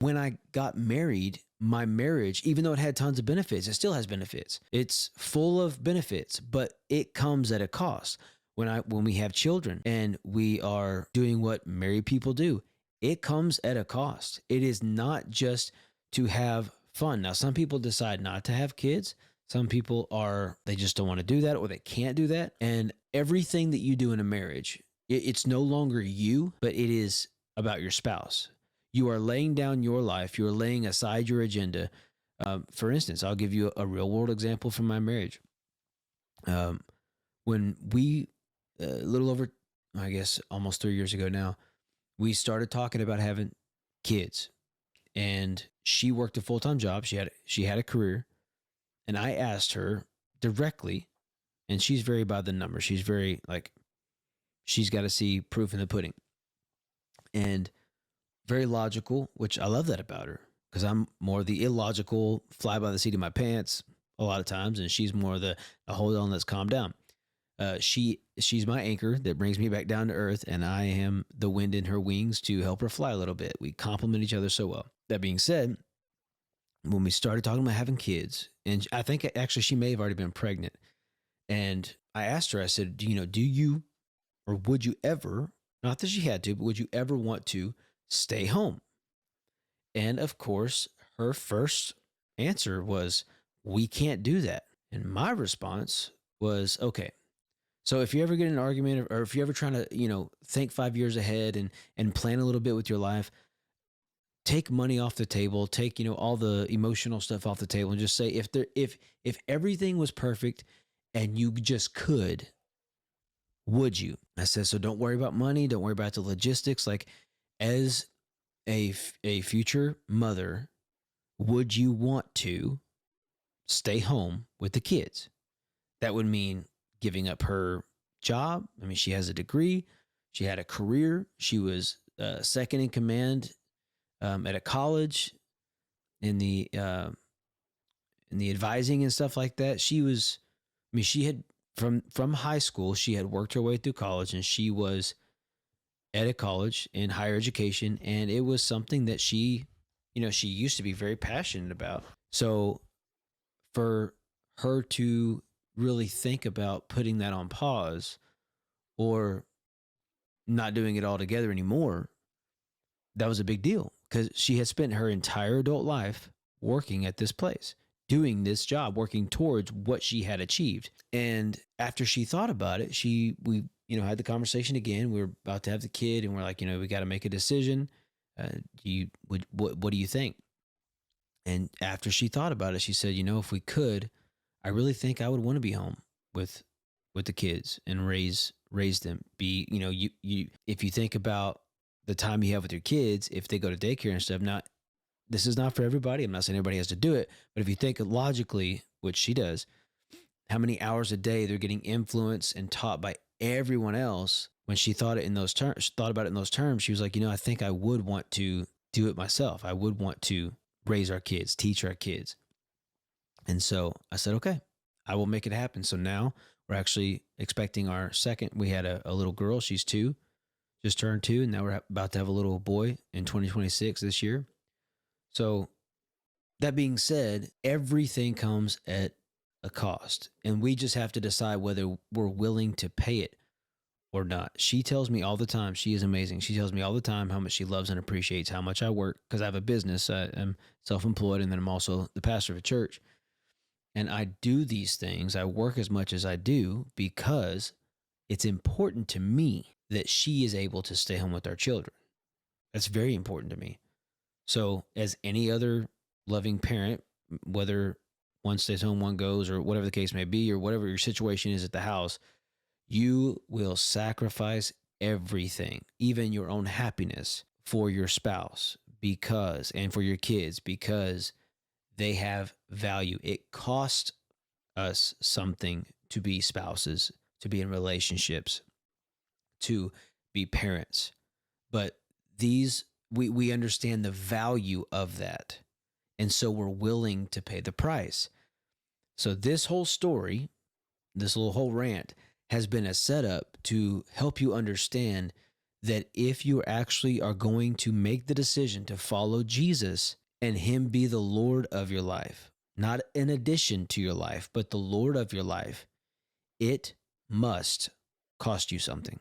when I got married, my marriage, even though it had tons of benefits, it still has benefits. It's full of benefits, but it comes at a cost. When we have children and we are doing what married people do, it comes at a cost. It is not just to have fun. Now, some people decide not to have kids. Some people they just don't want to do that, or they can't do that. And everything that you do in a marriage, it's no longer you, but it is about your spouse. You are laying down your life. You are laying aside your agenda. For instance, I'll give you a real world example from my marriage. When we, a little over, I guess, almost 3 years ago now, we started talking about having kids, and she worked a full-time job. She had a career, and I asked her directly, and she's very by the numbers. She's very like, she's got to see proof in the pudding, and very logical, which I love that about her, because I'm more the illogical, fly by the seat of my pants a lot of times, and she's more the hold on, let's calm down. She's my anchor that brings me back down to earth, and I am the wind in her wings to help her fly a little bit. We complement each other so well. That being said, when we started talking about having kids, and I think actually she may have already been pregnant, and I asked her, I said, do you, or would you ever, not that she had to, but would you ever want to stay home? And of course, her first answer was, we can't do that. And my response was, okay, so if you ever get in an argument, or if you're ever trying to, think 5 years ahead and plan a little bit with your life, take money off the table, take, all the emotional stuff off the table, and just say, if everything was perfect and you just could, would you? I said, so don't worry about money. Don't worry about the logistics. Like, as a future mother, would you want to stay home with the kids? That would mean giving up her job. I mean, she has a degree. She had a career. She was second in command at a college in the advising and stuff like that. She had from high school, she had worked her way through college, and she was at a college in higher education, and it was something that she used to be very passionate about. So for her to really think about putting that on pause or not doing it all together anymore, that was a big deal, because she had spent her entire adult life working at this place, doing this job, working towards what she had achieved. And after she thought about it, we had the conversation again. We were about to have the kid, and we're like, we got to make a decision. What do you think? And after she thought about it, she said, if we could, I really think I would want to be home with the kids and raise them. Be, you if you think about the time you have with your kids, if they go to daycare and stuff, this is not for everybody. I'm not saying everybody has to do it, but if you think logically, which she does, how many hours a day they're getting influenced and taught by everyone else. When she thought about it in those terms, she was like, I think I would want to do it myself. I would want to raise our kids, teach our kids. And so I said, okay, I will make it happen. So now we're actually expecting our second. We had a little girl. She's 2, just turned 2. And now we're about to have a little boy in 2026 this year. So that being said, everything comes at a cost, and we just have to decide whether we're willing to pay it or not. She tells me all the time, she is amazing. She tells me all the time how much she loves and appreciates how much I work, because I have a business. I'm self-employed, and then I'm also the pastor of a church. And I do these things. I work as much as I do because it's important to me that she is able to stay home with our children. That's very important to me. So as any other loving parent, whether one stays home, one goes, or whatever the case may be, or whatever your situation is at the house, you will sacrifice everything, even your own happiness, for your spouse and for your kids, because they have value. It costs us something to be spouses, to be in relationships, to be parents. But we understand the value of that. And so we're willing to pay the price. So this whole story, this whole rant, has been a setup to help you understand that if you actually are going to make the decision to follow Jesus and Him be the Lord of your life, not in addition to your life, but the Lord of your life, it must cost you something.